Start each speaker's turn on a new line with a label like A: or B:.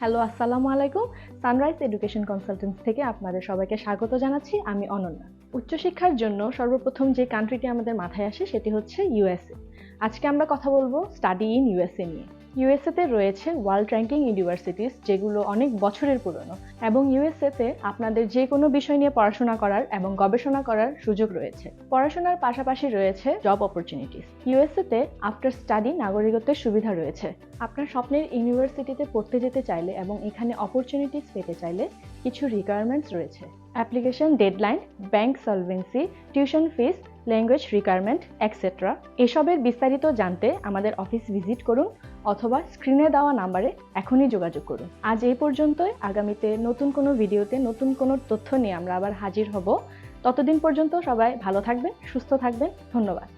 A: Hello, আসসালামু আলাইকুম। Sunrise education consultants থেকে আপনাদের সবাইকে স্বাগত জানাচ্ছি। আমি অনন্যা। উচ্চশিক্ষার জন্য সর্বপ্রথম যে কান্ট্রিটি আমাদের মাথায় আসে সেটি হচ্ছে ইউএসএ। আজকে আমরা কথা বলবো স্টাডি ইন ইউএসএ নিয়ে। ইউএসএতে রয়েছে ওয়ার্ল্ড র্যাঙ্কিং ইউনিভার্সিটিস, যেগুলো অনেক বছরের পুরনো, এবং ইউএসএতে আপনাদের যে কোনো বিষয় নিয়ে পড়াশোনা করার এবং গবেষণা করার সুযোগ রয়েছে। পড়াশোনার পাশাপাশি রয়েছে জব অপরচুনিটিস। ইউএসএতে আফটার স্টাডি নাগরিকত্বের সুবিধা রয়েছে। আপনার স্বপ্নের ইউনিভার্সিটিতে পড়তে যেতে চাইলে এবং এখানে অপরচুনিটিস পেতে চাইলে কিছু রিকোয়ারমেন্টস রয়েছে। Application deadline, bank solvency, tuition fees, language requirement etcetera. এসবের বিস্তারিত জানতে আমাদের অফিস ভিজিট করুন অথবা স্ক্রিনে দেওয়া নাম্বারে এখনই যোগাযোগ করুন। আজ এই পর্যন্তই। আগামীতে নতুন কোনো ভিডিওতে নতুন কোনো তথ্য নিয়ে আমরা আবার হাজির হব। ততদিন পর্যন্ত সবাই ভালো থাকবেন, সুস্থ থাকবেন। ধন্যবাদ।